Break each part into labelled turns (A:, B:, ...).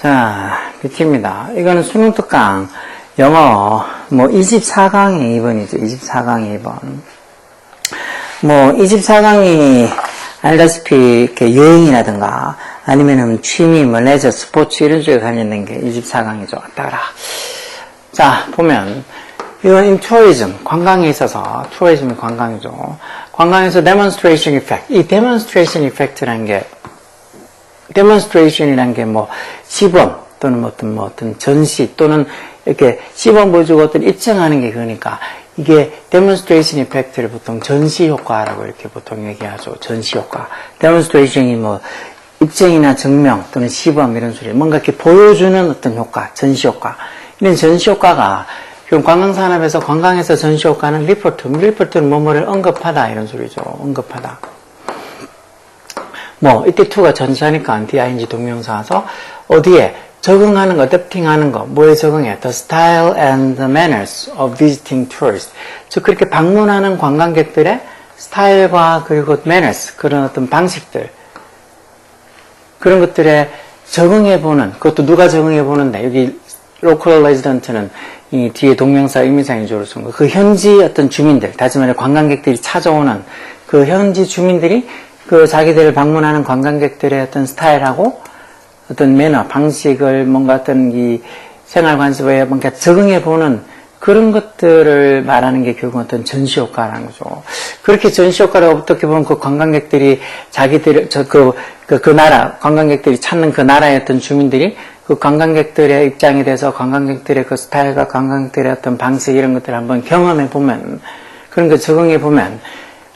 A: 자, 뷰티입니다. 이거는 수능 특강 영어 24강의 2번이죠. 24강의 2번. 24강이 알다시피 이렇게 여행이라든가 아니면은 취미, 레저, 스포츠 이런 쪽에 관련된 게 24강이죠. 따라. 자, 보면 이건 in tourism, 관광에 있어서 tourism이 관광이죠. 관광에서 demonstration effect. 이 demonstration effect라는 게 demonstration이라는 게 시범 또는 어떤 전시 또는 이렇게 시범 보여주고 어떤 입증하는 게 그러니까 이게 demonstration effect를 보통 전시 효과라고 이렇게 보통 얘기하죠. 전시 효과. demonstration이 입증이나 증명 또는 시범 이런 소리. 뭔가 이렇게 보여주는 어떤 효과, 전시 효과. 이런 전시 효과가 관광산업에서 관광에서 전시 효과는 리포트는 뭐뭐를 언급하다 이런 소리죠. 언급하다. 이때 to가 전치하니까 DING 동명사 와서 어디에 적응하는 거, adapting하는 거, 뭐에 적응해? The style and the manners of visiting tourists. 즉 그렇게 방문하는 관광객들의 스타일과 그리고 manners, 그런 어떤 방식들, 그런 것들에 적응해보는, 그것도 누가 적응해보는데, 여기 local resident는 이 뒤에 동명사 의미상의조로 쓴 거, 그 현지 어떤 주민들, 다시 말해 관광객들이 찾아오는 그 현지 주민들이 그 자기들을 방문하는 관광객들의 어떤 스타일하고 어떤 매너, 방식을 뭔가 어떤 이 생활 관습에 뭔가 적응해보는 그런 것들을 말하는 게 결국 어떤 전시효과라는 거죠. 그렇게 전시효과를 어떻게 보면 그 관광객들이 자기들, 그 나라, 관광객들이 찾는 그 나라의 어떤 주민들이 그 관광객들의 입장에 대해서 관광객들의 그 스타일과 관광객들의 어떤 방식 이런 것들을 한번 경험해보면, 그런 거 적응해보면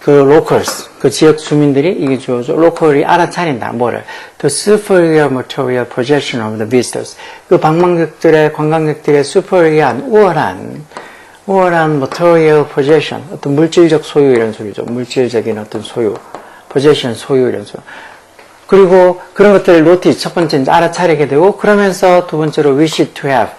A: 그 locals, 그 지역 주민들이 이게 주어져 local이 알아차린다. 뭐를? The superior material possession of the visitors. 그 관광객들의 superior한 우월한 material possession, 어떤 물질적 소유 이런 소리죠. 물질적인 어떤 소유, possession 소유 이런 소리. 그리고 그런 것들을 notice, 첫 번째 알아차리게 되고, 그러면서 두 번째로 wish to have.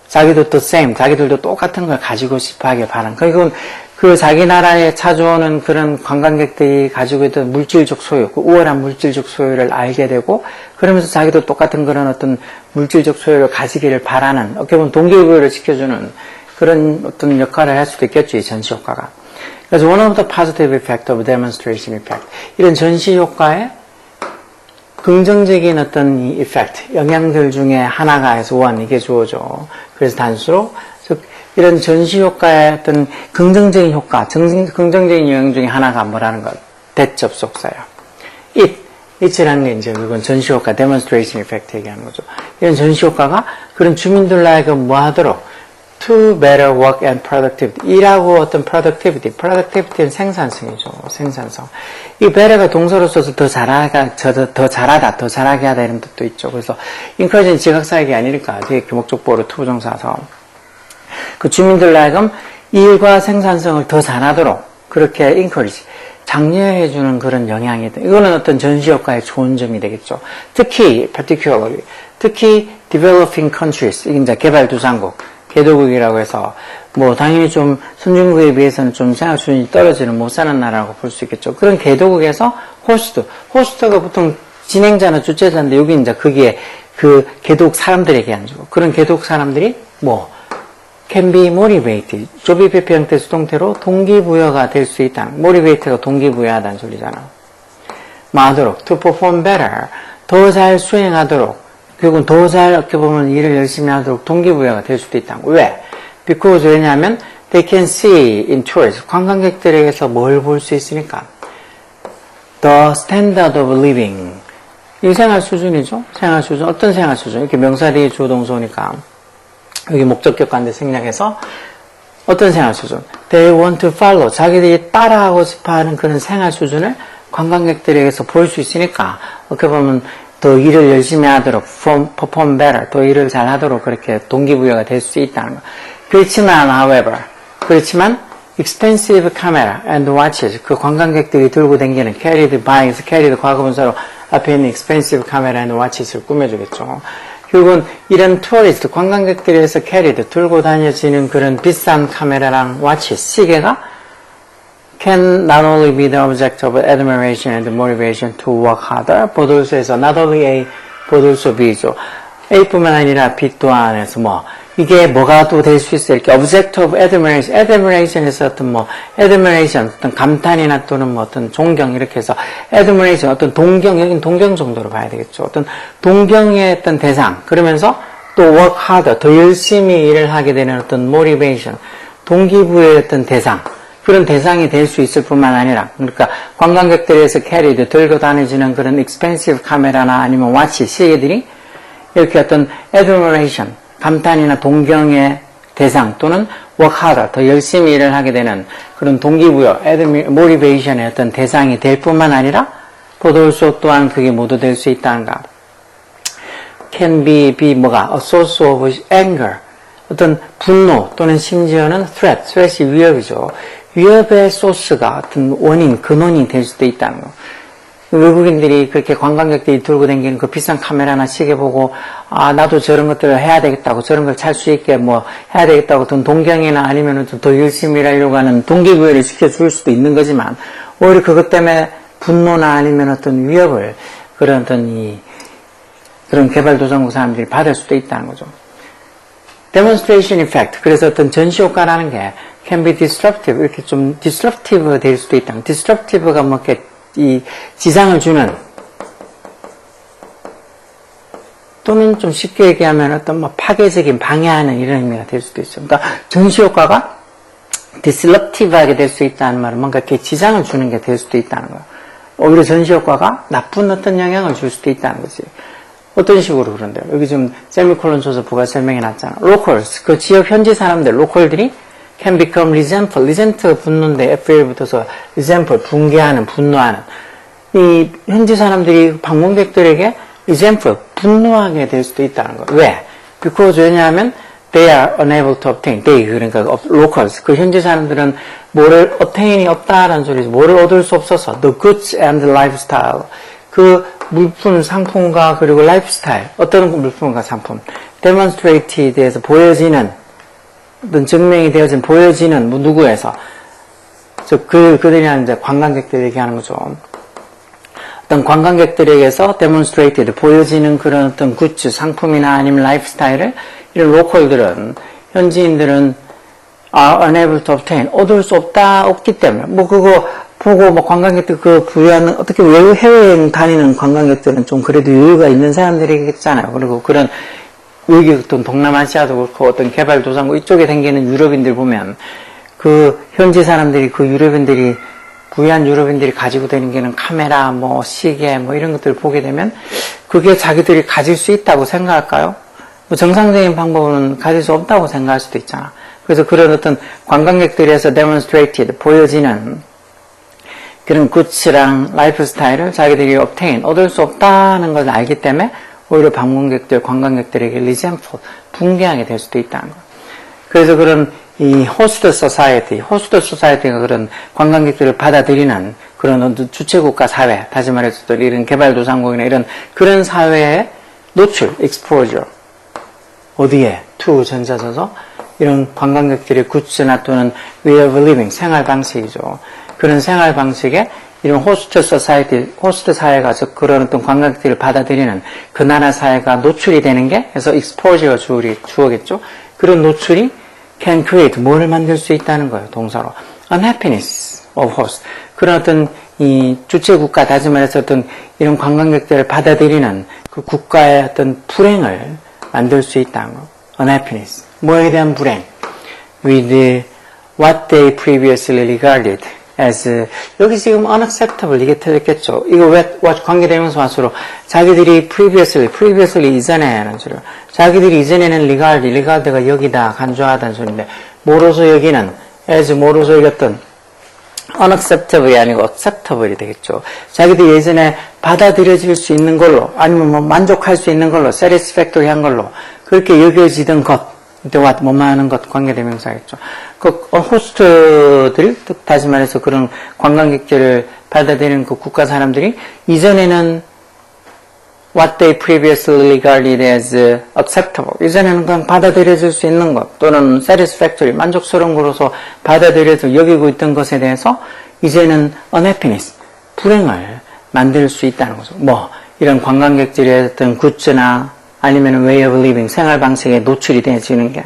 A: 자기도 the same, 자기들도 똑같은 걸 가지고 싶어 하길 바란. 그건 그 자기 나라에 찾아오는 그런 관광객들이 가지고 있던 물질적 소유, 그 우월한 물질적 소유를 알게 되고, 그러면서 자기도 똑같은 그런 어떤 물질적 소유를 가지기를 바라는, 어떻게 보면 동기부여를 시켜주는 그런 어떤 역할을 할 수도 있겠죠, 이 전시 효과가. 그래서 one of the positive effect of demonstration effect. 이런 전시 효과의 긍정적인 어떤 이 effect, 영향들 중에 하나가 해서 one, 이게 주어져. 그래서 단수로, 즉, 이런 전시 효과의 어떤 긍정적인 효과, 긍정적인 영향 중에 하나가 뭐라는 것? 대접속사예요. it이라는 게 이제 이건 전시 효과, demonstration effect 얘기하는 거죠. 이런 전시 효과가 그런 주민들로 하여금 뭐 하도록? to better work and productivity. 일하고 어떤 productivity는 생산성이죠. 생산성. 이 better가 동사로 써서 더 잘하게 하다 이런 뜻도 있죠. 그래서 encourage는 지각사역이 아니니까 되게 규목적보로 투부정사서 그 주민들로 하여금 일과 생산성을 더 잘하도록 그렇게 encourage, 장려해주는 그런 영향이 있다. 이거는 어떤 전시효과의 좋은 점이 되겠죠. 특히 developing countries, 이게 이제 개발도상국, 개도국이라고 해서 당연히 좀 선진국에 비해서는 좀 생활 수준이 떨어지는 못 사는 나라라고 볼 수 있겠죠. 그런 개도국에서 호스트가 보통 진행자나 주최자인데 여기 이제 거기에 그 개도국 사람들에게 안 주고 그런 개도국 사람들이 can be motivated. 조비페피 형태 수동태로 동기부여가 될 수 있다. motivate가 동기부여하다는 소리잖아. 하도록, to perform better. 더 잘 수행하도록. 결국은 더 잘, 어떻게 보면 일을 열심히 하도록 동기부여가 될 수도 있다. 왜? Because 왜냐하면 they can see in tourists. 관광객들에게서 뭘 볼 수 있으니까. The standard of living. 이 생활 수준이죠. 생활 수준. 어떤 생활 수준? 이렇게 명사들이 주동소니까. 여기 목적격관대 생략해서 어떤 생활 수준? They want to follow. 자기들이 따라하고 싶어하는 그런 생활 수준을 관광객들에게서 볼 수 있으니까 어떻게 보면 더 일을 열심히 하도록 perform better. 더 일을 잘 하도록 그렇게 동기부여가 될 수 있다는 거. 그렇지만 expensive camera and watches. 그 관광객들이 들고 다니는 carried 과거분사로 앞에 있는 expensive camera and watches를 꾸며주겠죠. 결국은 이런 투어리스트, 관광객들에서 캐리드, 들고 다녀지는 그런 비싼 카메라랑 와치, 시계가 can not only be the object of admiration and motivation to work harder, but also 해서 not only A, but also B죠. A뿐만 아니라 B 또한에서 뭐 이게 뭐가 또 될 수 있어요? 이렇게 object of admiration, admiration에서 어떤 뭐 admiration, 어떤 감탄이나 또는 뭐 어떤 존경 이렇게 해서 admiration, 어떤 동경, 여긴 동경 정도로 봐야 되겠죠. 어떤 동경의 어떤 대상, 그러면서 또 work harder, 더 열심히 일을 하게 되는 어떤 motivation, 동기부여의 어떤 대상, 그런 대상이 될 수 있을 뿐만 아니라, 그러니까 관광객들에서 carried, 들고 다니지는 그런 expensive 카메라나 아니면 watch, 시계들이 이렇게 어떤 admiration, 감탄이나 동경의 대상 또는 work harder, 더 열심히 일을 하게 되는 그런 동기부여, motivation의 어떤 대상이 될 뿐만 아니라, but also 또한 그게 모두 될 수 있다는가. can be 뭐가? a source of anger. 어떤 분노 또는 심지어는 threat이 위협이죠. 위협의 소스가 어떤 원인, 근원이 될 수도 있다는 거. 외국인들이 그렇게 관광객들이 들고 다니는 그 비싼 카메라나 시계 보고 아 나도 저런 것들을 해야 되겠다고 저런 걸 찰 수 있게 뭐 해야 되겠다고 어떤 동경이나 아니면은 좀 더 열심히 일하려고 하는 동기부여를 시켜줄 수도 있는 거지만 오히려 그것 때문에 분노나 아니면 어떤 위협을 그런 어떤 그런 개발도상국 사람들이 받을 수도 있다는 거죠. demonstration effect. 그래서 어떤 전시효과라는 게 can be disruptive. 이렇게 좀 disruptive 될 수도 있다. disruptive가 뭐 이렇게 이 지장을 주는 또는 좀 쉽게 얘기하면 어떤 뭐 파괴적인 방해하는 이런 의미가 될 수도 있어요. 그러니까 전시효과가 disruptive하게 될 수 있다는 말은 뭔가 이렇게 지장을 주는 게 될 수도 있다는 거예요. 오히려 전시효과가 나쁜 어떤 영향을 줄 수도 있다는 거지. 어떤 식으로 그런데요? 여기 지금 세미콜론 줘서 부가 설명해 놨잖아. locals, 그 지역 현지 사람들, 로컬들이 can become resentful. resent 분노인데 FL 붙어서 resentful, 붕괴하는, 분노하는. 이 현지 사람들이 방문객들에게 resentful, 분노하게 될 수도 있다는 거예요. 왜? because 왜냐하면 they are unable to obtain. they 그러니까 locals, 그 현지 사람들은 뭐를 obtain이 없다라는 소리죠. 뭐를 얻을 수 없어서 the goods and lifestyle. 그 물품, 상품과 그리고 라이프스타일, 어떤 물품과 상품, demonstrate에 대해서 보여지는, 어떤 증명이 되어진, 보여지는, 뭐 누구에서, 그들이라는 이제 관광객들 얘기하는 거죠. 어떤 관광객들에게서 demonstrated, 보여지는 그런 어떤 굿즈, 상품이나 아니면 라이프스타일을, 이런 로컬들은, 현지인들은 are unable to obtain, 얻을 수 없기 때문에, 뭐 그거, 보고 뭐 관광객들 그 부유한 어떻게 해외여행 다니는 관광객들은 좀 그래도 여유가 있는 사람들이겠잖아요. 그리고 그런 여기 어떤 동남아시아도 그렇고 어떤 개발도상국 이쪽에 생기는 유럽인들 보면 그 현지 사람들이 그 유럽인들이 부유한 유럽인들이 가지고 다니는 카메라 뭐 시계 뭐 이런 것들을 보게 되면 그게 자기들이 가질 수 있다고 생각할까요? 뭐 정상적인 방법은 가질 수 없다고 생각할 수도 있잖아. 그래서 그런 어떤 관광객들에서 demonstrated 보여지는 그런 굿즈랑 라이프 스타일을 자기들이 obtain, 얻을 수 없다는 걸 알기 때문에 오히려 방문객들, 관광객들에게 resentful, 붕괴하게 될 수도 있다는 거. 그래서 그런 이 호스트 소사이어티가 그런 관광객들을 받아들이는 그런 주체국가 사회, 다시 말해서 이런 개발도상국이나 이런 그런 사회에 노출, exposure. 어디에? to 전자서서 이런 관광객들의 굿즈나 또는 way of living, 생활 방식이죠. 그런 생활 방식에 이런 호스트 사회가 그런 어떤 관광객들을 받아들이는 그 나라 사회가 노출이 되는 게 그래서 exposure가 주어겠죠. 그런 노출이 can create, 뭐를 만들 수 있다는 거예요. 동사로. unhappiness of host. 그런 어떤 이 주체국가, 다시 말해서 어떤 이런 관광객들을 받아들이는 그 국가의 어떤 불행을 만들 수 있다는 거. unhappiness. 뭐에 대한 불행? with what they previously regarded as 여기 지금 unacceptable 이게 틀렸겠죠. 이거 왜 관계대명사 맞수로 자기들이 previously 이전에는 소리요. 자기들이 이전에는 regard가 여기다 간주하다는 소리인데 뭐로서 여기는 as 뭐로서 여겼던 unacceptable이 아니고 acceptable이 되겠죠. 자기들이 예전에 받아들여질 수 있는 걸로 아니면 뭐 만족할 수 있는 걸로 satisfactory한 걸로 그렇게 여겨지던 것 뭐만 하는 것 관계대명사겠죠. 그 호스트들, 다시 말해서 그런 관광객들을 받아들이는 그 국가 사람들이 이전에는 what they previously regarded as acceptable. 이전에는 그냥 받아들여질 수 있는 것 또는 satisfactory, 만족스러운 것으로서 받아들여서 여기고 있던 것에 대해서 이제는 unhappiness, 불행을 만들 수 있다는 거죠. 뭐 이런 관광객들의 어떤 굿즈나 아니면 way of living, 생활 방식에 노출이 되어지는 게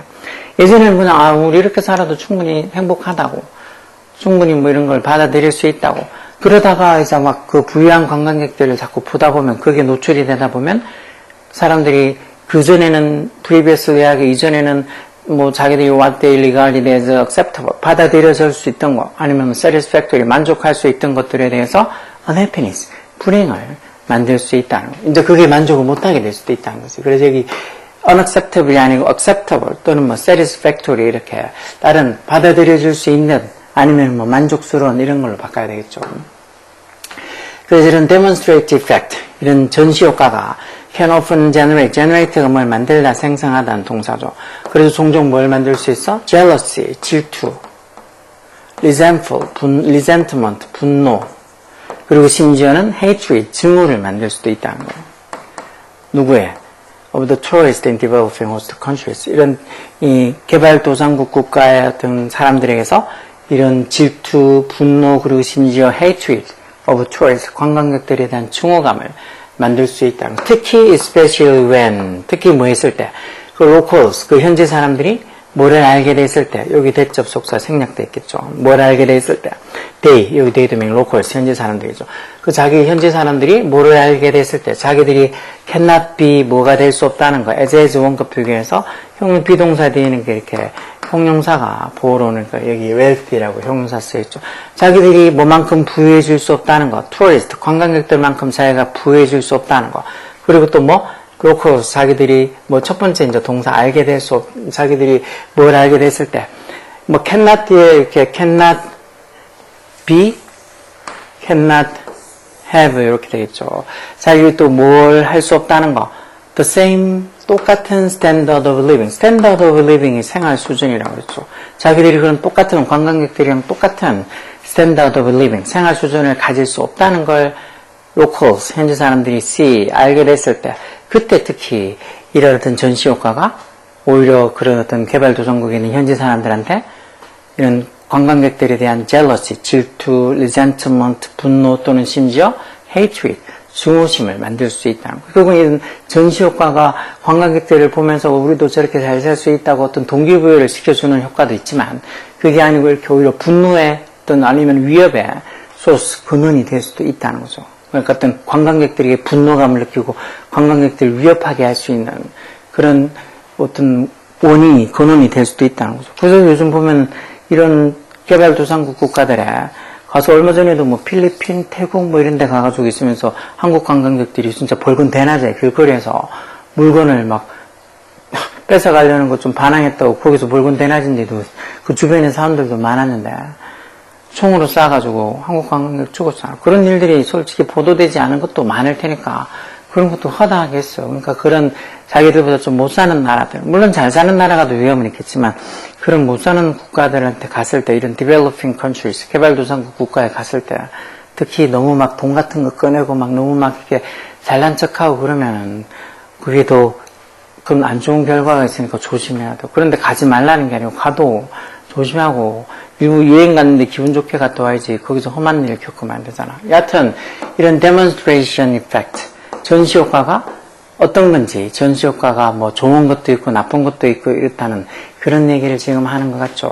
A: 예전에는 그냥 우리 이렇게 살아도 충분히 행복하다고, 충분히 뭐 이런 걸 받아들일 수 있다고, 그러다가 이제 막 그 부유한 관광객들을 자꾸 보다 보면, 그게 노출이 되다 보면 사람들이 그전에는 previous 예약이 이전에는 뭐 자기들이 what they regarded as acceptable, 받아들여질 수 있던 거, 아니면 satisfactory, 만족할 수 있던 것들에 대해서 unhappiness, 불행을 만들 수 있다는 거. 이제 그게 만족을 못하게 될 수도 있다는 거지. 그래서 여기 unacceptable이 아니고 acceptable 또는 뭐 satisfactory 이렇게 다른 받아들여질 수 있는 아니면 뭐 만족스러운 이런 걸로 바꿔야 되겠죠. 그래서 이런 demonstrative effect, 이런 전시 효과가 can often generate가 뭘 만들다, 생성하다는 동사죠. 그래서 종종 뭘 만들 수 있어? jealousy, 질투, resentment, 분노, 그리고 심지어는 hatred, 증오를 만들 수도 있다는 거예요. 누구의? of the tourist in developing host countries. 이런 이 개발도상국 국가의 어떤 사람들에게서 이런 질투, 분노, 그리고 심지어 hatred of tourists, 관광객들에 대한 증오감을 만들 수 있다는 거. 특히 especially when, 특히 뭐 했을 때, 그 locals, 그 현지 사람들이 뭐를 알게 됐을 때, 여기 대접속사 생략돼 있겠죠. 뭘 알게 됐을 때, they, 여기 they 되면 locals, 현지 사람들이죠. 그 자기 현지 사람들이 뭐를 알게 됐을 때, 자기들이 cannot be, 뭐가 될 수 없다는 거, as 원급 표기에서 비동사 뒤에 있는 게 이렇게 형용사가 보호로 오는 거, 여기 wealthy라고 형용사 쓰여있죠. 자기들이 뭐만큼 부유해질 수 없다는 거, tourist, 관광객들만큼 자기가 부유해질 수 없다는 거, 그리고 또 뭐, locals, 자기들이 뭐 첫 번째 이제 동사 알게 될 수 자기들이 뭘 알게 됐을 때, 뭐 cannot 뒤에 이렇게 cannot be, cannot have 이렇게 되겠죠. 자기들이 또 뭘 할 수 없다는 거, the same, 똑같은 standard of living. standard of living이 생활 수준이라고 그랬죠. 자기들이 그런 똑같은 관광객들이랑 똑같은 standard of living, 생활 수준을 가질 수 없다는 걸 locals, 현지 사람들이 see, 알게 됐을 때, 그때 특히 이런 어떤 전시 효과가 오히려 그런 어떤 개발도상국에 있는 현지 사람들한테 이런 관광객들에 대한 jealousy, 질투, resentment, 분노 또는 심지어 hatred, 증오심을 만들 수 있다는 거예요. 결국은 이런 전시 효과가 관광객들을 보면서 우리도 저렇게 잘 살 수 있다고 어떤 동기부여를 시켜주는 효과도 있지만 그게 아니고 이렇게 오히려 분노의 어떤 아니면 위협의 소스, 근원이 될 수도 있다는 거죠. 그러니까 어떤 관광객들에게 분노감을 느끼고 관광객들을 위협하게 할 수 있는 그런 어떤 원인이, 근원이 될 수도 있다는 거죠. 그래서 요즘 보면 이런 개발도상국 국가들에 가서 얼마 전에도 뭐 필리핀, 태국 뭐 이런 데 가가지고 있으면서 한국 관광객들이 진짜 벌건 대낮에 길거리에서 물건을 막 뺏어가려는 거 좀 반항했다고 거기서 벌건 대낮인데도 그 주변에 사람들도 많았는데 총으로 쏴가지고 한국 관광객 죽었잖아. 그런 일들이 솔직히 보도되지 않은 것도 많을 테니까 그런 것도 허다하겠어. 그러니까 그런 자기들보다 좀 못 사는 나라들, 물론 잘 사는 나라가도 위험은 있겠지만 그런 못 사는 국가들한테 갔을 때 이런 developing countries, 개발도상국 국가에 갔을 때 특히 너무 막 돈 같은 거 꺼내고 막 너무 막 이렇게 잘난 척하고 그러면은 그게 더 그런 안 좋은 결과가 있으니까 조심해야 돼. 그런데 가지 말라는 게 아니고 가도 조심하고 여행 갔는데 기분 좋게 갔다 와야지 거기서 험한 일을 겪으면 안 되잖아. 여하튼 이런 demonstration effect, 전시 효과가 어떤 건지, 전시 효과가 뭐 좋은 것도 있고 나쁜 것도 있고 이렇다는 그런 얘기를 지금 하는 것 같죠.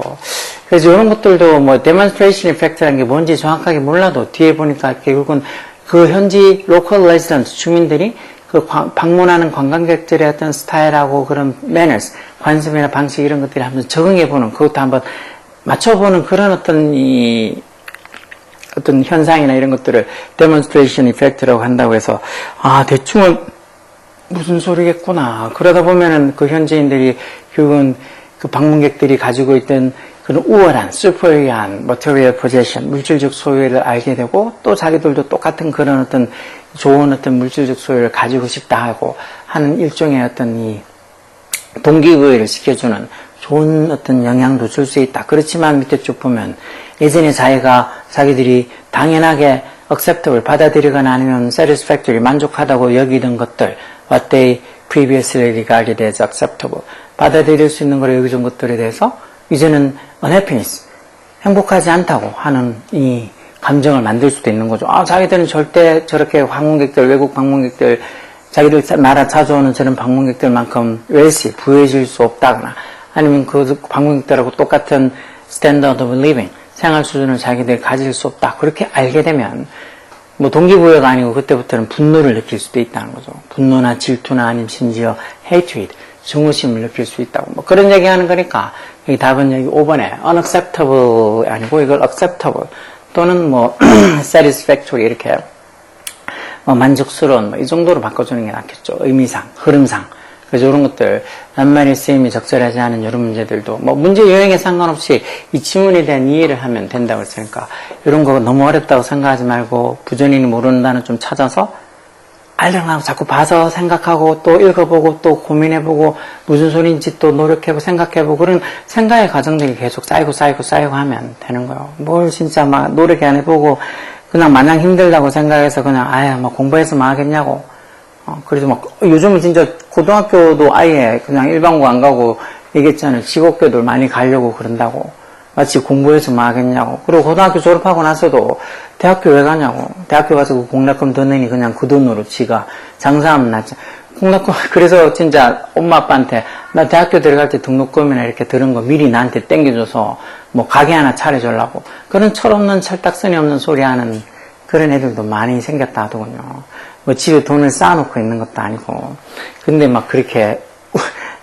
A: 그래서 이런 것들도 뭐 demonstration effect라는 게 뭔지 정확하게 몰라도 뒤에 보니까 결국은 그 현지 local residents, 주민들이 그 방문하는 관광객들의 어떤 스타일하고 그런 manners, 관습이나 방식 이런 것들을 한번 적응해보는, 그것도 한번 맞춰보는 그런 어떤 어떤 현상이나 이런 것들을 demonstration effect라고 한다고 해서, 대충은 무슨 소리겠구나. 그러다 보면은 그 현지인들이 결국은 그 방문객들이 가지고 있던 그런 우월한, superior한 material possession, 물질적 소유를 알게 되고 또 자기들도 똑같은 그런 어떤 좋은 어떤 물질적 소유를 가지고 싶다 하고 하는 일종의 어떤 이 동기부여를 시켜주는 좋은 어떤 영향도 줄 수 있다. 그렇지만 밑에 쭉 보면 예전에 자기들이 당연하게 acceptable, 받아들이거나 아니면 satisfactory, 만족하다고 여기던 것들, what they previously regarded as acceptable, 받아들일 수 있는 걸 여기던 것들에 대해서 이제는 unhappiness, 행복하지 않다고 하는 이 감정을 만들 수도 있는 거죠. 자기들은 절대 저렇게 방문객들, 외국 방문객들, 자기들 나라 자주 오는 저런 방문객들만큼 웰시, 부유해질 수 없다거나, 아니면 그 방문객들하고 똑같은 스탠더드 오브 리빙, 생활 수준을 자기들이 가질 수 없다. 그렇게 알게 되면, 뭐 동기부여가 아니고 그때부터는 분노를 느낄 수도 있다는 거죠. 분노나 질투나 아니면 심지어 hatred, 증오심을 느낄 수 있다고. 뭐 그런 얘기 하는 거니까, 여기 답은 여기 5번에 unacceptable 아니고 이걸 acceptable 또는 뭐 satisfactory 이렇게 뭐 만족스러운 뭐 이 정도로 바꿔주는 게 낫겠죠. 의미상, 흐름상. 그래서 이런 것들, 낱말의 쓰임이 적절하지 않은 이런 문제들도, 뭐, 문제 유형에 상관없이 이 지문에 대한 이해를 하면 된다고 했으니까, 이런 거 너무 어렵다고 생각하지 말고, 부전인이 모르는 단어 좀 찾아서, 알려고 자꾸 봐서 생각하고, 또 읽어보고, 또 고민해보고, 무슨 소리인지 또 노력해보고, 생각해보고, 그런 생각의 과정들이 계속 쌓이고 하면 되는 거예요. 뭘 진짜 막 노력 안 해보고, 그냥 마냥 힘들다고 생각해서 그냥, 뭐 공부해서 뭐 하겠냐고. 그래서 막, 요즘은 진짜 고등학교도 아예 그냥 일반고 안 가고 얘기했잖아요. 직업교들 많이 가려고 그런다고. 마치 공부해서 뭐 하겠냐고. 그리고 고등학교 졸업하고 나서도 대학교 왜 가냐고. 대학교 가서 그 공락금 더 내니 그냥 그 돈으로 지가 장사하면 낫지. 공락금, 그래서 진짜 엄마 아빠한테 나 대학교 들어갈 때 등록금이나 이렇게 들은 거 미리 나한테 땡겨줘서 뭐 가게 하나 차려주려고. 그런 철없는 철딱선이 없는 소리 하는 그런 애들도 많이 생겼다 하더군요. 뭐 집에 돈을 쌓아놓고 있는 것도 아니고. 근데 막 그렇게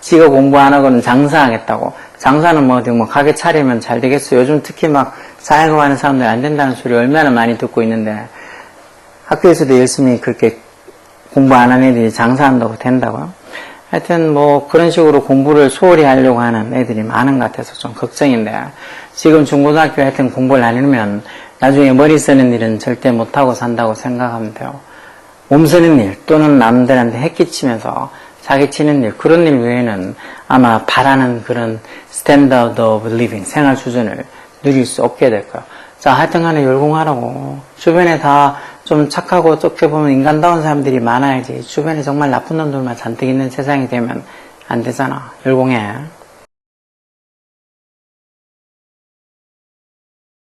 A: 지가 공부 안 하고는 장사하겠다고. 장사는 뭐 어디 뭐 가게 차리면 잘 되겠어. 요즘 특히 막 사회고 하는 사람들이 안 된다는 소리 얼마나 많이 듣고 있는데 학교에서도 열심히 그렇게 공부 안 하는 애들이 장사한다고 된다고요. 하여튼 뭐 그런 식으로 공부를 소홀히 하려고 하는 애들이 많은 것 같아서 좀 걱정인데 지금 중고등학교 하여튼 공부를 안 해놓으면 나중에 머리 쓰는 일은 절대 못하고 산다고 생각하면 돼요. 몸 쓰는 일 또는 남들한테 해끼치면서 사기치는 일 그런 일 외에는 아마 바라는 그런 스탠더드 오브 리빙 생활 수준을 누릴 수 없게 될 거예요. 자, 하여튼 간에 열공하라고. 주변에 다 좀 착하고 어떻게 보면 인간다운 사람들이 많아야지. 주변에 정말 나쁜 놈들만 잔뜩 있는 세상이 되면 안 되잖아. 열공해.